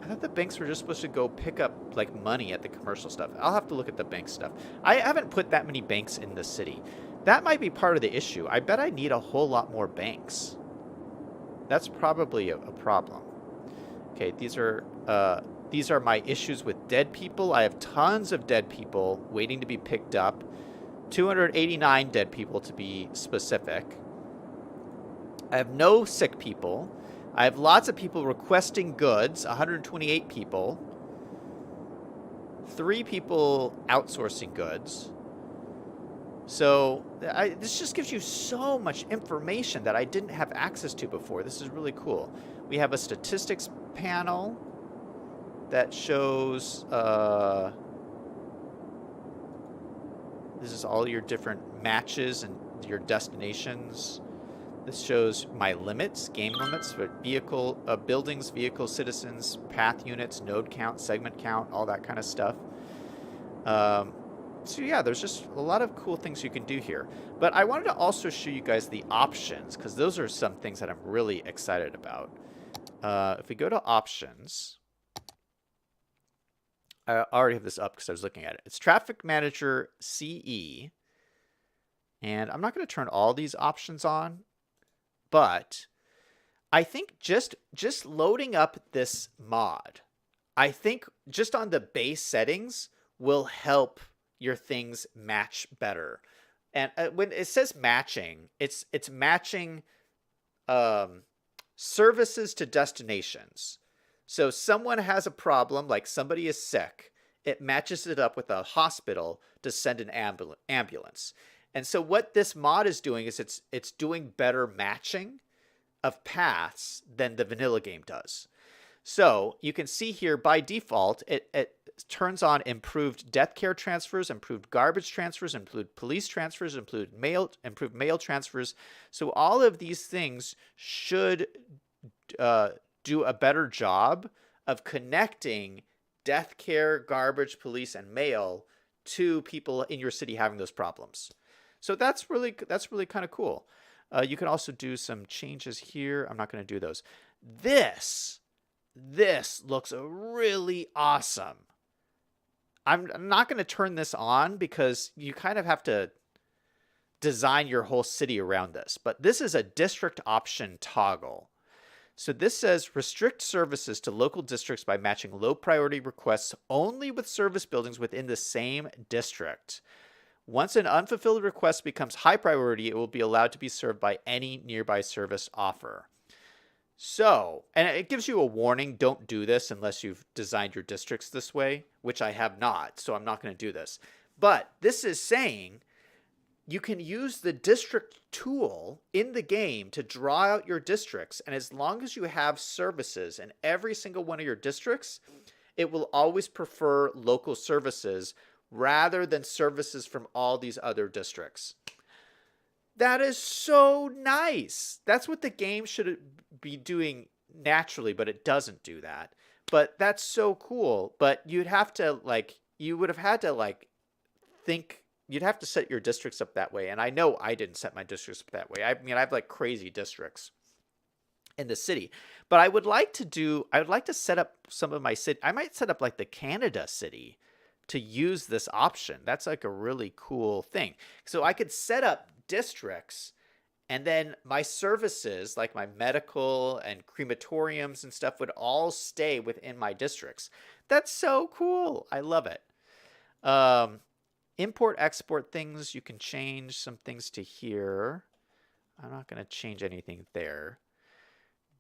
I thought the banks were just supposed to go pick up like money at the commercial stuff. I'll have to look at the bank stuff. I haven't put that many banks in the city. That might be part of the issue. I bet I need a whole lot more banks. That's probably a problem. Okay, these are my issues with dead people. I have tons of dead people waiting to be picked up. 289 dead people to be specific. I have no sick people. I have lots of people requesting goods, 128 people. 3 people outsourcing goods. So this just gives you so much information that I didn't have access to before. This is really cool. We have a statistics panel that shows this is all your different matches and your destinations. This shows my limits, game limits for vehicle, buildings, vehicles, citizens, path units, node count, segment count, all that kind of stuff. So yeah, there's just a lot of cool things you can do here. But I wanted to also show you guys the options, because those are some things that I'm really excited about. If we go to options, I already have this up because I was looking at it. It's Traffic Manager CE. And I'm not going to turn all these options on, but I think just loading up this mod, I think just on the base settings will help your things match better. And when it says matching, it's matching services to destinations. So someone has a problem, like somebody is sick, it matches it up with a hospital to send an ambulance. And so what this mod is doing is it's doing better matching of paths than the vanilla game does. So you can see here by default, it turns on improved death care transfers, improved garbage transfers, improved police transfers, improved mail transfers. So all of these things should do a better job of connecting death care, garbage, police, and mail to people in your city having those problems. So that's really kind of cool. You can also do some changes here. I'm not going to do those. This looks really awesome. I'm not going to turn this on because you kind of have to design your whole city around this. But this is a district option toggle. So this says restrict services to local districts by matching low priority requests only with service buildings within the same district. Once an unfulfilled request becomes high priority, it will be allowed to be served by any nearby service offer. So, and it gives you a warning, don't do this unless you've designed your districts this way, which I have not, so I'm not going to do this. But this is saying you can use the district tool in the game to draw out your districts, and as long as you have services in every single one of your districts, it will always prefer local services rather than services from all these other districts. That is so nice. That's what the game should be doing naturally, but it doesn't do that. But that's so cool. But you'd have to you would have had to think, you'd have to set your districts up that way. And I know I didn't set my districts up that way. I mean, I have crazy districts in the city, but I would like to set up some of my city. I might set up the Canada city to use this option. That's a really cool thing. So I could set up districts, and then my services like my medical and crematoriums and stuff would all stay within my districts. That's so cool. I love it. Import, export things. You can change some things to here. I'm not going to change anything there.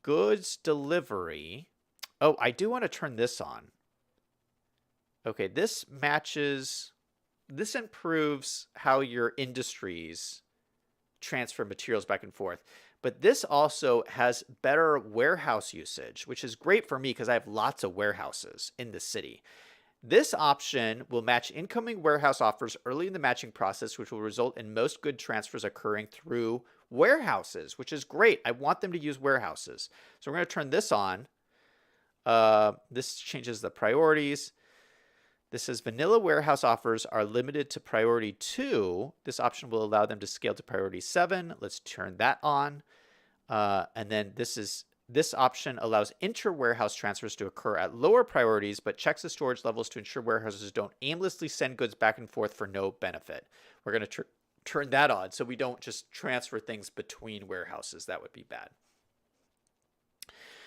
Goods delivery. Oh, I do want to turn this on. Okay, this improves how your industries transfer materials back and forth. But this also has better warehouse usage, which is great for me because I have lots of warehouses in the city. This option will match incoming warehouse offers early in the matching process, which will result in most good transfers occurring through warehouses, which is great. I want them to use warehouses. So we're going to turn this on. This changes the priorities. This says vanilla warehouse offers are limited to priority 2. This option will allow them to scale to priority 7. Let's turn that on. And then this option allows inter-warehouse transfers to occur at lower priorities, but checks the storage levels to ensure warehouses don't aimlessly send goods back and forth for no benefit. We're going to turn that on so we don't just transfer things between warehouses. That would be bad.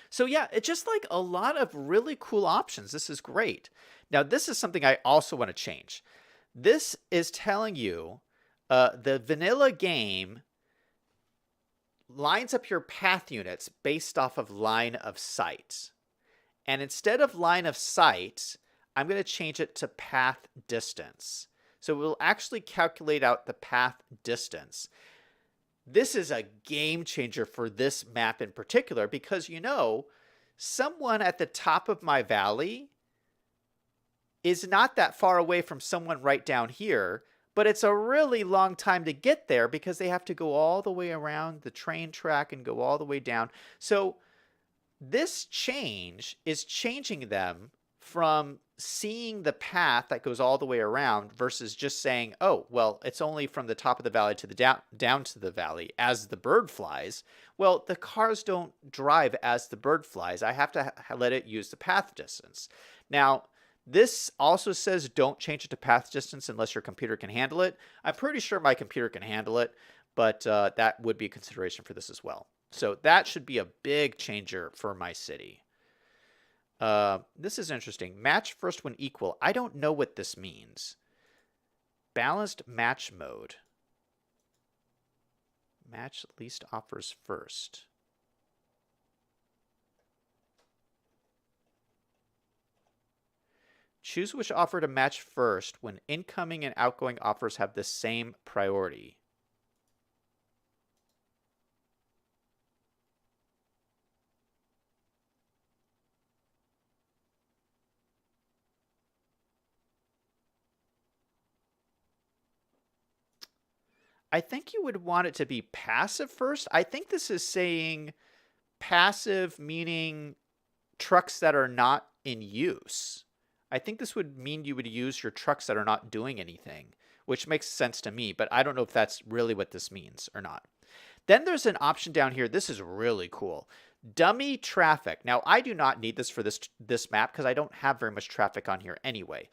So yeah, it's just a lot of really cool options. This is great. Now, this is something I also want to change. This is telling you the vanilla game lines up your path units based off of line of sight. And instead of line of sight, I'm going to change it to path distance. So it will actually calculate out the path distance. This is a game changer for this map in particular because, someone at the top of my valley is not that far away from someone right down here, but it's a really long time to get there because they have to go all the way around the train track and go all the way down. So this change is changing them from seeing the path that goes all the way around versus just saying, oh, well, it's only from the top of the valley to the down to the valley as the bird flies. Well, the cars don't drive as the bird flies. I have to let it use the path distance. Now, this also says don't change it to path distance unless your computer can handle it. I'm pretty sure my computer can handle it, but that would be a consideration for this as well. So that should be a big changer for my city. This is interesting. Match first when equal. I don't know what this means. Balanced match mode. Match least offers first. Choose which offer to match first when incoming and outgoing offers have the same priority. I think you would want it to be passive first. I think this is saying passive meaning trucks that are not in use. I think this would mean you would use your trucks that are not doing anything, which makes sense to me, but I don't know if that's really what this means or not. Then there's an option down here. This is really cool. Dummy traffic. Now, I do not need this for this map because I don't have very much traffic on here anyway.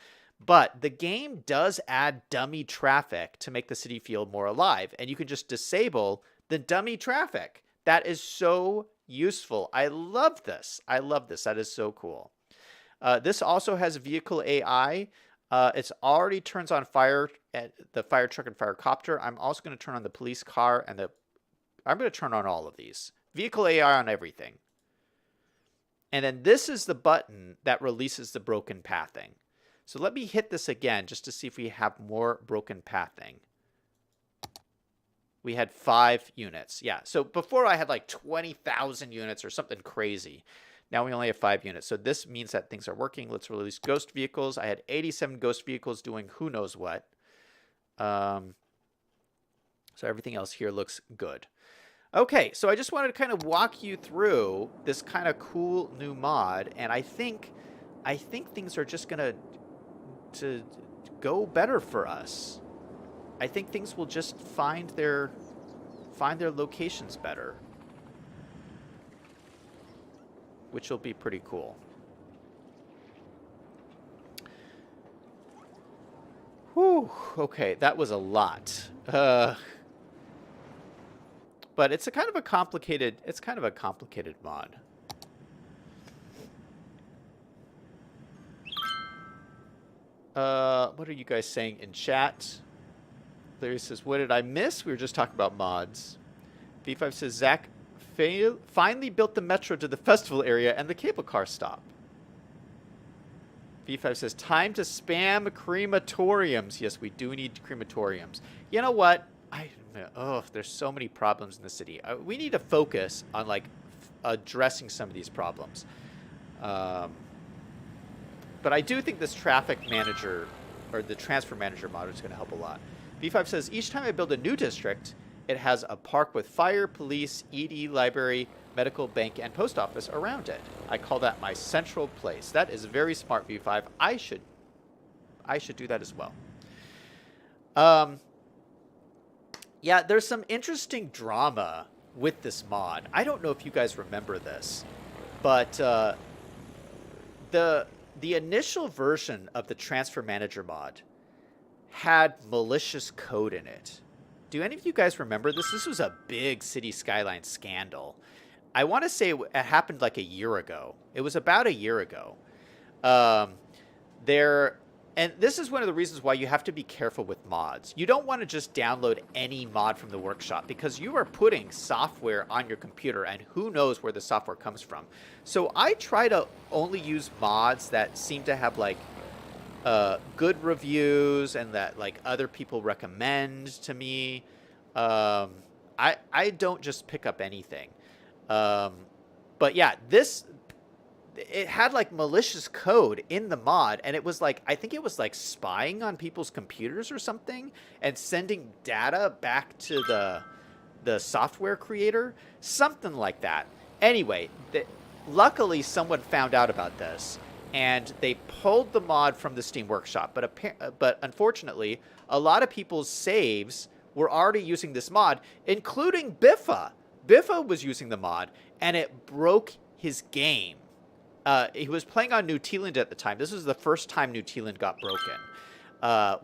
But the game does add dummy traffic to make the city feel more alive. And you can just disable the dummy traffic. That is so useful. I love this. I love this. That is so cool. This also has vehicle AI. It's already turns on the fire truck and fire copter. I'm also going to turn on the police car and I'm going to turn on all of these. Vehicle AI on everything. And then this is the button that releases the broken pathing. So let me hit this again just to see if we have more broken pathing. We had 5 units. Yeah, so before I had like 20,000 units or something crazy. Now we only have 5 units. So this means that things are working. Let's release ghost vehicles. I had 87 ghost vehicles doing who knows what. So everything else here looks good. Okay, so I just wanted to kind of walk you through this kind of cool new mod. And I think things are just going to go better for us. I think things will just find their locations better, which will be pretty cool. Whew, okay, that was a lot. But it's kind of a complicated mod. What are you guys saying in chat? Larry says, what did I miss? We were just talking about mods. V5 says, Zach finally built the metro to the festival area and the cable car stop. V5 says, time to spam crematoriums. Yes, we do need crematoriums. You know what? There's so many problems in the city. We need to focus on like addressing some of these problems. But I do think this traffic manager or the transfer manager mod is going to help a lot. V5 says, each time I build a new district, it has a park with fire, police, ED, library, medical, bank, and post office around it. I call that my central place. That is very smart, V5. I should do that as well. Yeah, there's some interesting drama with this mod. I don't know if you guys remember this, but the initial version of the Transfer Manager mod had malicious code in it. Do any of you guys remember this? This was a big City Skylines scandal. I want to say it happened like a year ago. It was about a year ago. And this is one of the reasons why you have to be careful with mods. You don't want to just download any mod from the workshop because you are putting software on your computer and who knows where the software comes from. So I try to only use mods that seem to have like good reviews and that like other people recommend to me. I don't just pick up anything. But yeah, this it had like malicious code in the mod, and it was like, I think it was like spying on people's computers or something and sending data back to the software creator, something like that. Anyway, luckily someone found out about this and they pulled the mod from the Steam Workshop, but unfortunately a lot of people's saves were already using this mod, including Biffa. Biffa was using the mod and it broke his game. He was playing on New Zealand at the time. This was the first time New Zealand got broken.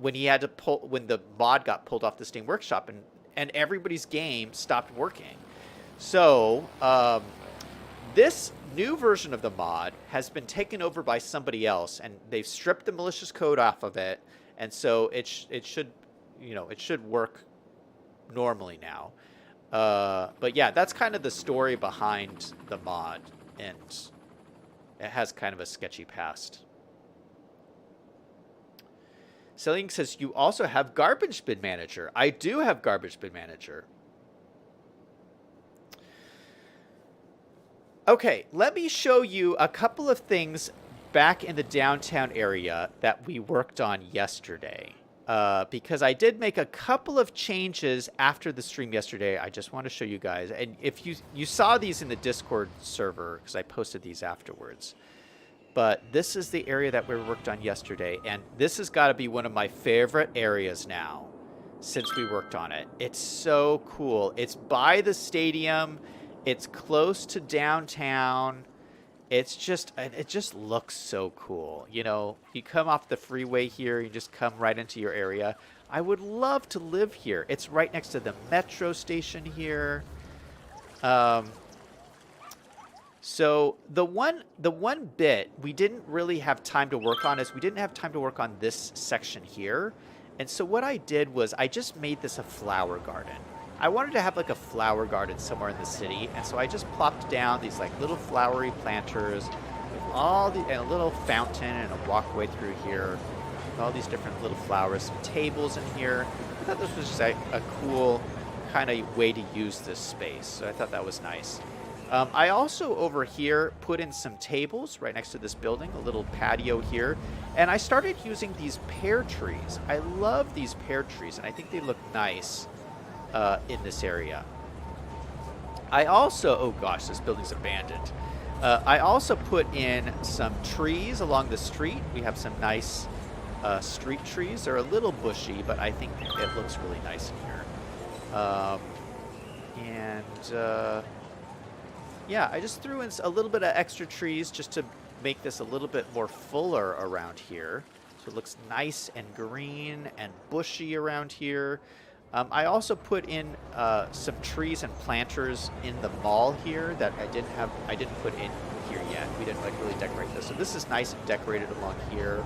When the mod got pulled off the Steam Workshop, and everybody's game stopped working. So this new version of the mod has been taken over by somebody else, and they've stripped the malicious code off of it, and so it should work normally now. But yeah, that's kind of the story behind the mod, and it has kind of a sketchy past. Selling says, you also have Garbage Bin Manager. I do have Garbage Bin Manager. Okay, let me show you a couple of things back in the downtown area that we worked on yesterday. Because I did make a couple of changes after the stream yesterday. I just want to show you guys. And if you saw these in the Discord server, because I posted these afterwards. But this is the area that we worked on yesterday. And this has got to be one of my favorite areas now since we worked on it. It's so cool. It's by the stadium. It's close to downtown. It just looks so cool. You know, you come off the freeway here, you just come right into your area. I would love to live here. It's right next to the metro station here. So the one bit we didn't really have time to work on is we didn't have time to work on this section here. And so what I did was I just made this a flower garden. I wanted to have like a flower garden somewhere in the city, and so I just plopped down these like little flowery planters with and a little fountain and a walkway through here with all these different little flowers, some tables in here. I thought this was just a cool kind of way to use this space, so I thought that was nice. I also over here put in some tables right next to this building, a little patio here, and I started using these pear trees. I love these pear trees, and I think they look nice in this area. I also, oh gosh, this building's abandoned. I also put in some trees along the street. We have some nice street trees. They're a little bushy, but I think it looks really nice in here. Yeah, I just threw in a little bit of extra trees just to make this a little bit more fuller around here. So it looks nice and green and bushy around here. I also put in some trees and planters in the mall here that I didn't put in here yet. We didn't like really decorate this. So this is nice and decorated along here.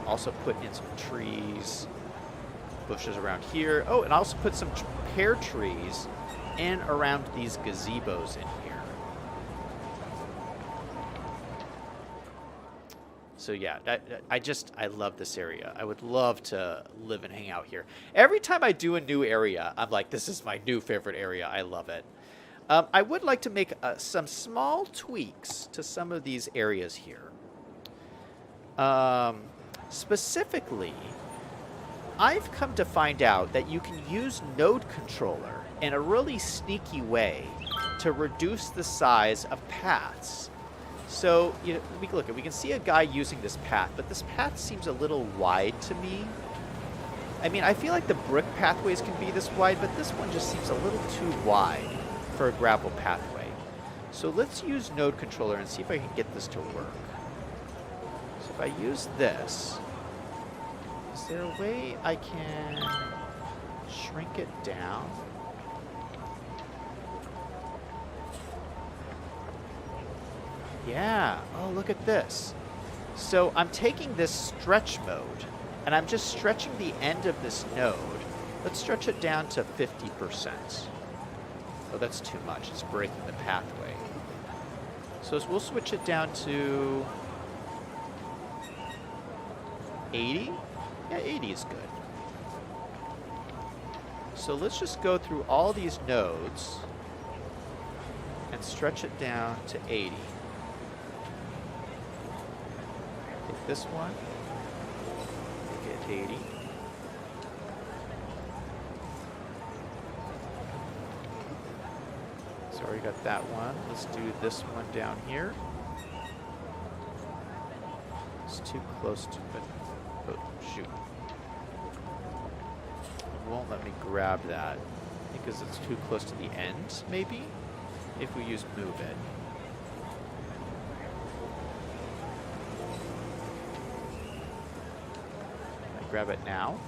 Also put in some trees, bushes around here. Oh, and I also put some pear trees in around these gazebos in here. So yeah, I love this area. I would love to live and hang out here. Every time I do a new area, I'm like, this is my new favorite area. I love it. I would like to make some small tweaks to some of these areas here. Specifically, I've come to find out that you can use Node Controller in a really sneaky way to reduce the size of paths. So, you know, we can see a guy using this path, but this path seems a little wide to me. I mean, I feel like the brick pathways can be this wide, but this one just seems a little too wide for a gravel pathway. So let's use Node Controller and see if I can get this to work. So if I use this, is there a way I can shrink it down? Yeah. Oh, look at this. So I'm taking this stretch mode, and I'm just stretching the end of this node. Let's stretch it down to 50%. Oh, that's too much. It's breaking the pathway. So we'll switch it down to 80. Yeah, 80 is good. So let's just go through all these nodes and stretch it down to 80. Take this one. Make it 80. So already got that one. Let's do this one down here. It's too close to it. Oh, shoot. It won't let me grab that because it's too close to the end, maybe? If we use move it. Can I grab it now?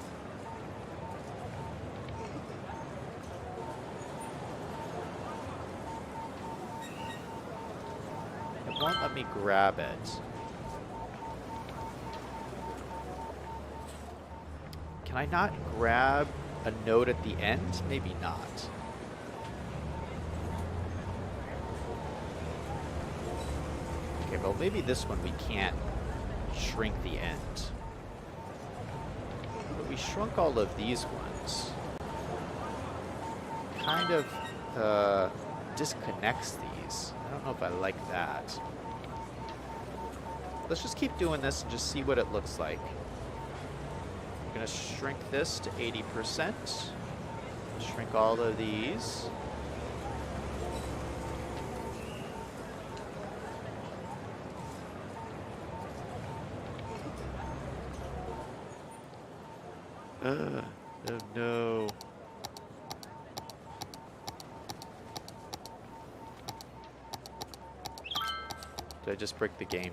It won't let me grab it. Can I not grab a node at the end? Maybe not. Okay, well maybe this one we can't shrink the end. But we shrunk all of these ones. Kind of disconnects these. I don't know if I like that. Let's just keep doing this and just see what it looks like. I'm going to shrink this to 80%. Shrink all of these. Oh no. Did I just break the game?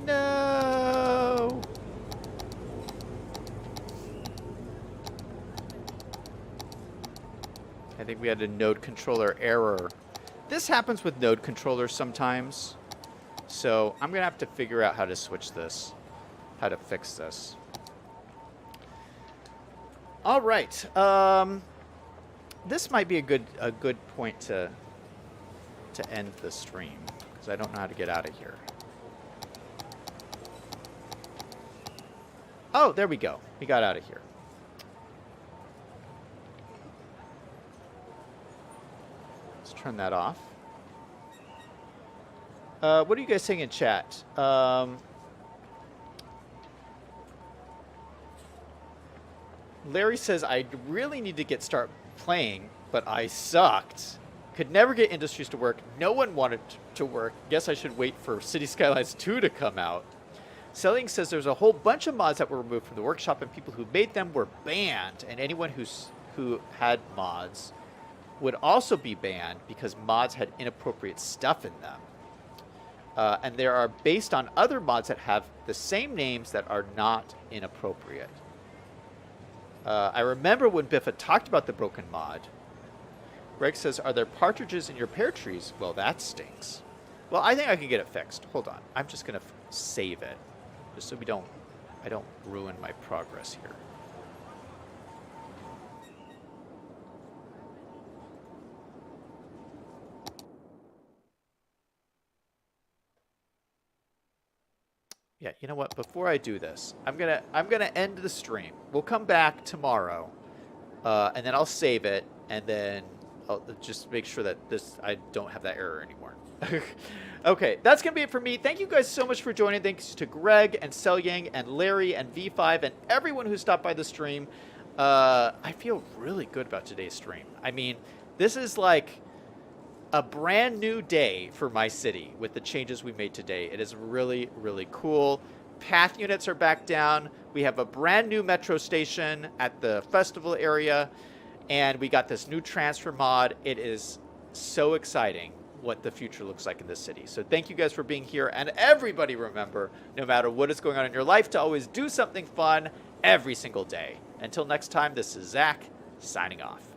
No! I think we had a node controller error. This happens with node controllers sometimes. So I'm going to have to figure out how to switch this, how to fix this. All right. This might be a good point to end the stream, because I don't know how to get out of here. Oh, there we go. We got out of here. Let's turn that off. What are you guys saying in chat? Larry says, I really need to start playing, but I sucked. Could never get Industries to work. No one wanted to work. Guess I should wait for City Skylines 2 to come out. Selling says there's a whole bunch of mods that were removed from the workshop, and people who made them were banned. And anyone who had mods would also be banned because mods had inappropriate stuff in them. And there are based on other mods that have the same names that are not inappropriate. I remember when Biffa talked about the broken mod. Greg says, are there partridges in your pear trees? Well, that stinks. Well, I think I can get it fixed. Hold on. I'm just going to save it. Just so I don't ruin my progress here. Yeah, you know what? Before I do this, I'm gonna end the stream. We'll come back tomorrow, and then I'll save it, and then I'll just make sure that I don't have that error anymore. Okay, that's gonna be it for me. Thank you guys so much for joining. Thanks to Greg and Selyang and Larry and V5 and everyone who stopped by the stream. I feel really good about today's stream. I mean, this is like a brand new day for my city with the changes we made today. It is really, really cool. Path units are back down. We have a brand new metro station at the festival area, and we got this new transfer mod. It is so exciting what the future looks like in this city. So thank you guys for being here, and everybody remember, no matter what is going on in your life, to always do something fun every single day. Until next time, this is Zach, signing off.